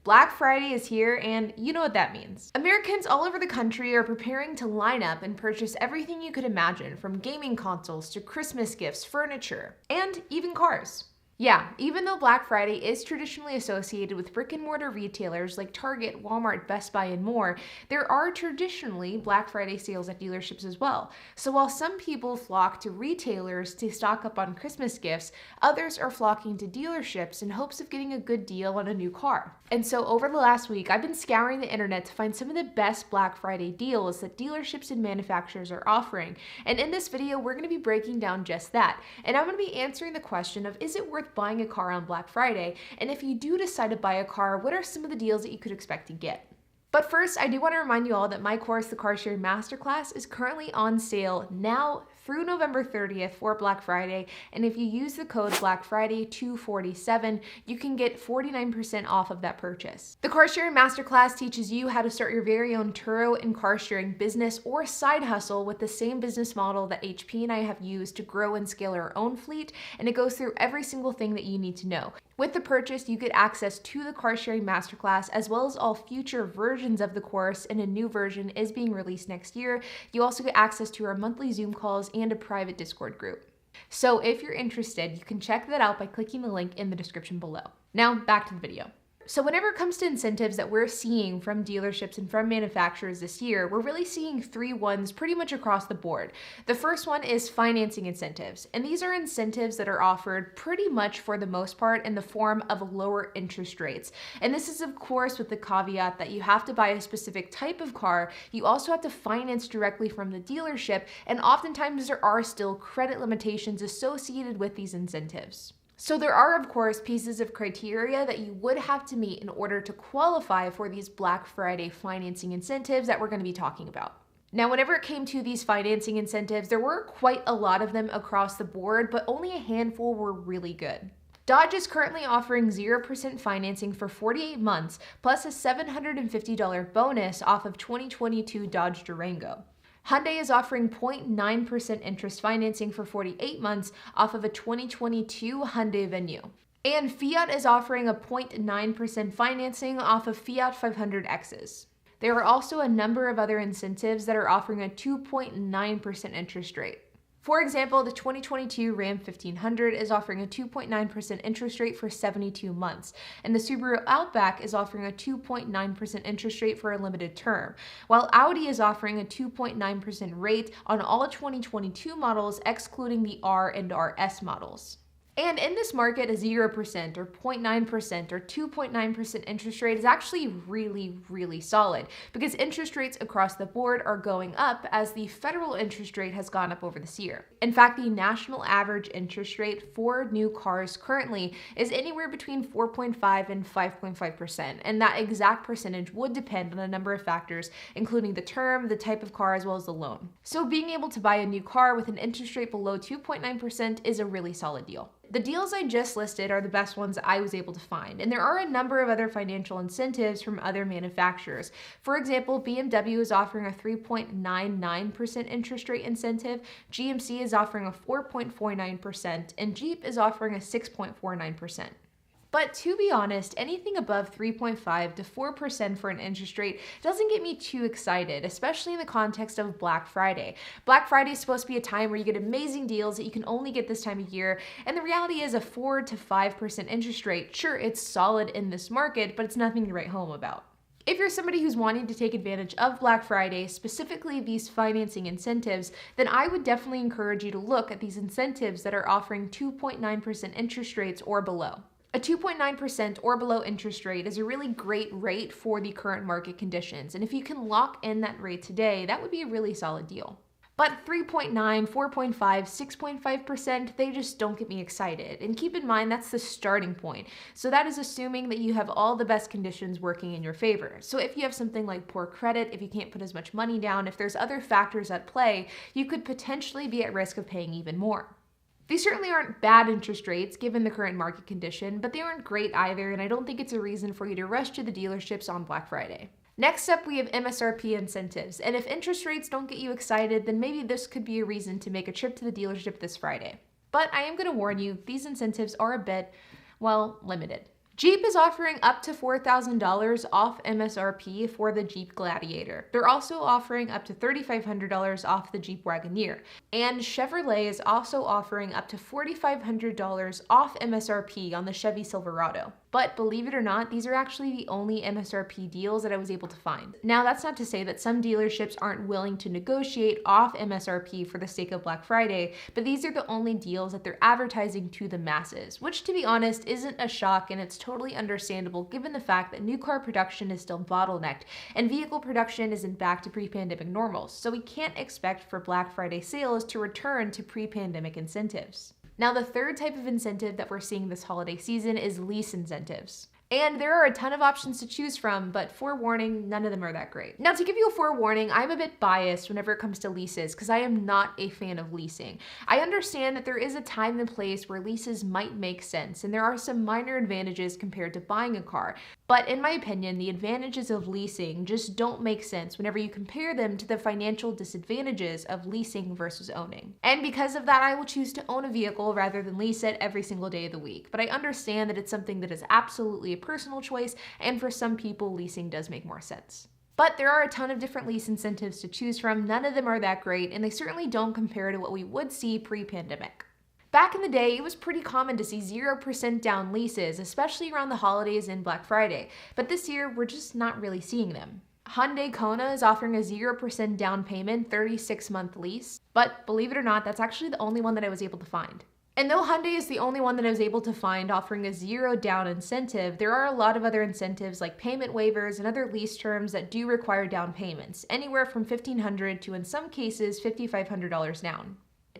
Black Friday is here, and you know what that means. Americans all over the country are preparing to line up and purchase everything you could imagine, from gaming consoles to Christmas gifts, furniture, and even cars. Yeah, even though Black Friday is traditionally associated with brick-and-mortar retailers like Target, Walmart, Best Buy, and more, there are traditionally Black Friday sales at dealerships as well. So while some people flock to retailers to stock up on Christmas gifts, others are flocking to dealerships in hopes of getting a good deal on a new car. And so over the last week, I've been scouring the internet to find some of the best Black Friday deals that dealerships and manufacturers are offering. And in this video, we're going to be breaking down just that. And I'm going to be answering the question of, is it worth buying a car on Black Friday? And if you do decide to buy a car, what are some of the deals that you could expect to get? But first, I do want to remind you all that my course, the Shared Masterclass, is currently on sale now through November 30th for Black Friday. And if you use the code BLACKFRIDAY247, you can get 49% off of that purchase. The Shared Masterclass teaches you how to start your very own Turo and car sharing business or side hustle with the same business model that HP and I have used to grow and scale our own fleet. And it goes through every single thing that you need to know. With the purchase, you get access to the Car Sharing Masterclass as well as all future versions of the course, and a new version is being released next year. You also get access to our monthly Zoom calls and a private Discord group. So if you're interested, you can check that out by clicking the link in the description below. Now back to the video. So whenever it comes to incentives that we're seeing from dealerships and from manufacturers this year, we're really seeing three ones pretty much across the board. The first one is financing incentives. And these are incentives that are offered pretty much for the most part in the form of lower interest rates. And this is of course with the caveat that you have to buy a specific type of car. You also have to finance directly from the dealership. And oftentimes there are still credit limitations associated with these incentives. So there are, of course, pieces of criteria that you would have to meet in order to qualify for these Black Friday financing incentives that we're going to be talking about. Now, whenever it came to these financing incentives, there were quite a lot of them across the board, but only a handful were really good. Dodge is currently offering 0% financing for 48 months, plus a $750 bonus off of 2022 Dodge Durango. Hyundai is offering 0.9% interest financing for 48 months off of a 2022 Hyundai Venue. And Fiat is offering a 0.9% financing off of Fiat 500Xs. There are also a number of other incentives that are offering a 2.9% interest rate. For example, the 2022 Ram 1500 is offering a 2.9% interest rate for 72 months, and the Subaru Outback is offering a 2.9% interest rate for a limited term, while Audi is offering a 2.9% rate on all 2022 models, excluding the R and RS models. And in this market, a 0% or 0.9% or 2.9% interest rate is actually really solid, because interest rates across the board are going up as the federal interest rate has gone up over this year. In fact, the national average interest rate for new cars currently is anywhere between 4.5 and 5.5%, and that exact percentage would depend on a number of factors, including the term, the type of car, as well as the loan. So being able to buy a new car with an interest rate below 2.9% is a really solid deal. The deals I just listed are the best ones I was able to find, and there are a number of other financial incentives from other manufacturers. For example, BMW is offering a 3.99% interest rate incentive, GMC is offering a 4.49%, and Jeep is offering a 6.49%. But to be honest, anything above 3.5 to 4% for an interest rate doesn't get me too excited, especially in the context of Black Friday. Black Friday is supposed to be a time where you get amazing deals that you can only get this time of year, and the reality is a 4 to 5% interest rate. Sure, it's solid in this market, but it's nothing to write home about. If you're somebody who's wanting to take advantage of Black Friday, specifically these financing incentives, then I would definitely encourage you to look at these incentives that are offering 2.9% interest rates or below. A 2.9% or below interest rate is a really great rate for the current market conditions, and if you can lock in that rate today, that would be a really solid deal. But 3.9, 4.5, 6.5%, they just don't get me excited. And keep in mind, that's the starting point. So that is assuming that you have all the best conditions working in your favor. So if you have something like poor credit, if you can't put as much money down, if there's other factors at play, you could potentially be at risk of paying even more. These certainly aren't bad interest rates given the current market condition, but they aren't great either, and I don't think it's a reason for you to rush to the dealerships on Black Friday. Next up, we have MSRP incentives, and if interest rates don't get you excited, then maybe this could be a reason to make a trip to the dealership this Friday. But I am going to warn you, these incentives are a bit, well, limited. Jeep is offering up to $4,000 off MSRP for the Jeep Gladiator. They're also offering up to $3,500 off the Jeep Wagoneer. And Chevrolet is also offering up to $4,500 off MSRP on the Chevy Silverado. But believe it or not, these are actually the only MSRP deals that I was able to find. Now, that's not to say that some dealerships aren't willing to negotiate off MSRP for the sake of Black Friday, but these are the only deals that they're advertising to the masses, which, to be honest, isn't a shock, and it's totally understandable given the fact that new car production is still bottlenecked and vehicle production isn't back to pre-pandemic normals, so we can't expect for Black Friday sales to return to pre-pandemic incentives. Now, the third type of incentive that we're seeing this holiday season is lease incentives. And there are a ton of options to choose from, but forewarning, none of them are that great. Now, to give you a forewarning, I'm a bit biased whenever it comes to leases because I am not a fan of leasing. I understand that there is a time and place where leases might make sense, and there are some minor advantages compared to buying a car. But in my opinion, the advantages of leasing just don't make sense whenever you compare them to the financial disadvantages of leasing versus owning. And because of that, I will choose to own a vehicle rather than lease it every single day of the week. But I understand that it's something that is absolutely a personal choice, and for some people, leasing does make more sense. But there are a ton of different lease incentives to choose from. None of them are that great, and they certainly don't compare to what we would see pre-pandemic. Back in the day, it was pretty common to see 0% down leases, especially around the holidays and Black Friday. But this year, we're just not really seeing them. Hyundai Kona is offering a 0% down payment, 36-month lease. But believe it or not, that's actually the only one that I was able to find. And though Hyundai is the only one that I was able to find offering a 0 down incentive, there are a lot of other incentives like payment waivers and other lease terms that do require down payments, anywhere from $1,500 to, in some cases, $5,500 down.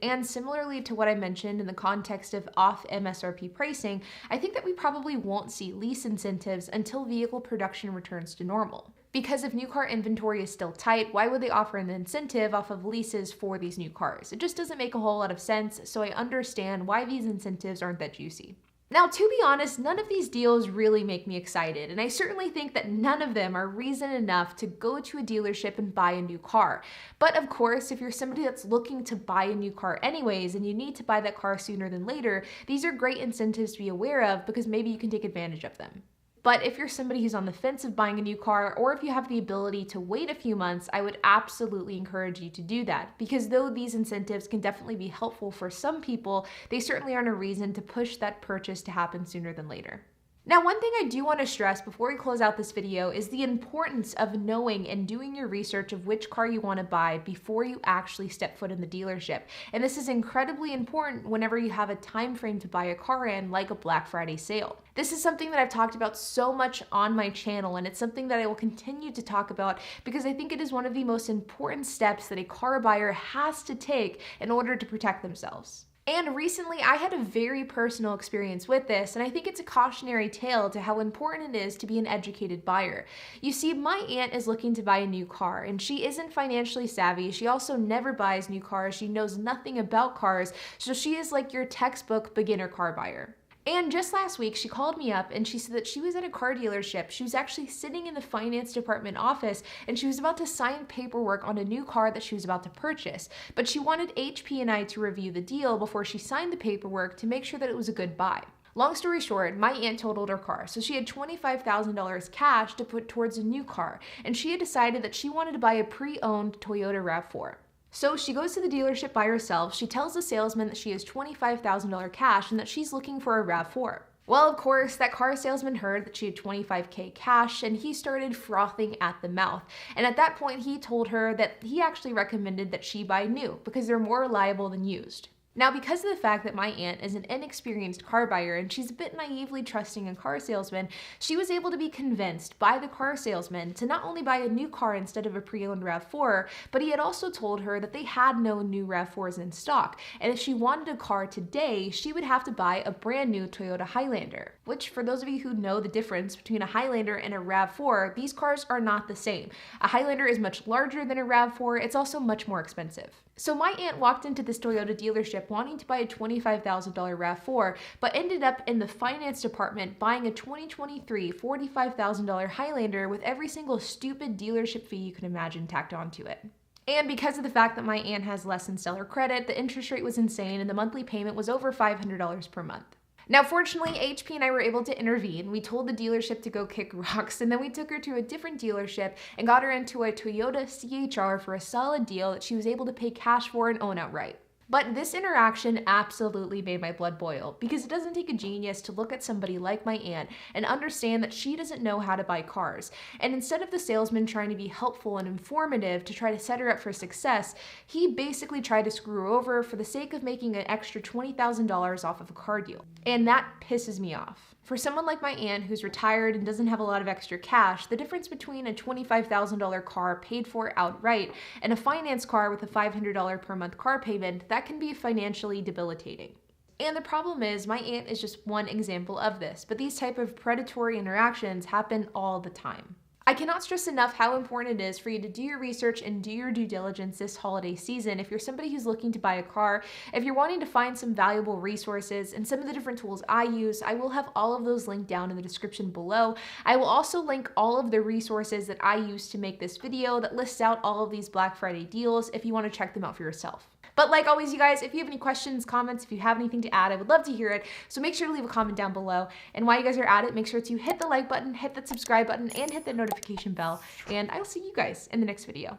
And similarly to what I mentioned in the context of off MSRP pricing, I think that we probably won't see lease incentives until vehicle production returns to normal. Because if new car inventory is still tight, why would they offer an incentive off of leases for these new cars? It just doesn't make a whole lot of sense, so I understand why these incentives aren't that juicy. Now, to be honest, none of these deals really make me excited, and I certainly think that none of them are reason enough to go to a dealership and buy a new car. But of course, if you're somebody that's looking to buy a new car anyways, and you need to buy that car sooner than later, these are great incentives to be aware of because maybe you can take advantage of them. But if you're somebody who's on the fence of buying a new car, or if you have the ability to wait a few months, I would absolutely encourage you to do that. Because though these incentives can definitely be helpful for some people, they certainly aren't a reason to push that purchase to happen sooner than later. Now, one thing I do want to stress before we close out this video is the importance of knowing and doing your research of which car you want to buy before you actually step foot in the dealership. And this is incredibly important whenever you have a time frame to buy a car in, like a Black Friday sale. This is something that I've talked about so much on my channel, and it's something that I will continue to talk about because I think it is one of the most important steps that a car buyer has to take in order to protect themselves. And recently, I had a very personal experience with this, and I think it's a cautionary tale to how important it is to be an educated buyer. You see, my aunt is looking to buy a new car, and she isn't financially savvy. She also never buys new cars. She knows nothing about cars, so she is like your textbook beginner car buyer. And just last week, she called me up and she said that she was at a car dealership. She was actually sitting in the finance department office and she was about to sign paperwork on a new car that she was about to purchase. But she wanted HP and I to review the deal before she signed the paperwork to make sure that it was a good buy. Long story short, my aunt totaled her car, so she had $25,000 cash to put towards a new car, and she had decided that she wanted to buy a pre-owned Toyota RAV4. So she goes to the dealership by herself, she tells the salesman that she has $25,000 cash and that she's looking for a RAV4. Well, of course, that car salesman heard that she had $25K cash and he started frothing at the mouth. And at that point, he told her that he actually recommended that she buy new because they're more reliable than used. Now, because of the fact that my aunt is an inexperienced car buyer and she's a bit naively trusting a car salesman, she was able to be convinced by the car salesman to not only buy a new car instead of a pre-owned RAV4, but he had also told her that they had no new RAV4s in stock, and if she wanted a car today, she would have to buy a brand new Toyota Highlander, which for those of you who know the difference between a Highlander and a RAV4, these cars are not the same. A Highlander is much larger than a RAV4, it's also much more expensive. So my aunt walked into this Toyota dealership wanting to buy a $25,000 RAV4, but ended up in the finance department buying a 2023 $45,000 Highlander with every single stupid dealership fee you can imagine tacked onto it. And because of the fact that my aunt has less than stellar credit, the interest rate was insane and the monthly payment was over $500 per month. Now, fortunately, HP and I were able to intervene. We told the dealership to go kick rocks, and then we took her to a different dealership and got her into a Toyota CHR for a solid deal that she was able to pay cash for and own outright. But this interaction absolutely made my blood boil, because it doesn't take a genius to look at somebody like my aunt and understand that she doesn't know how to buy cars. And instead of the salesman trying to be helpful and informative to try to set her up for success, he basically tried to screw her over for the sake of making an extra $20,000 off of a car deal. And that pisses me off. For someone like my aunt who's retired and doesn't have a lot of extra cash, the difference between a $25,000 car paid for outright and a finance car with a $500 per month car payment, that can be financially debilitating. And the problem is, my aunt is just one example of this, but these type of predatory interactions happen all the time. I cannot stress enough how important it is for you to do your research and do your due diligence this holiday season if you're somebody who's looking to buy a car. If you're wanting to find some valuable resources and some of the different tools I use, I will have all of those linked down in the description below. I will also link all of the resources that I use to make this video that lists out all of these Black Friday deals if you want to check them out for yourself. But like always, you guys, if you have any questions, comments, if you have anything to add, I would love to hear it. So make sure to leave a comment down below. And while you guys are at it, make sure to hit the like button, hit that subscribe button, and hit the notification bell. And I will see you guys in the next video.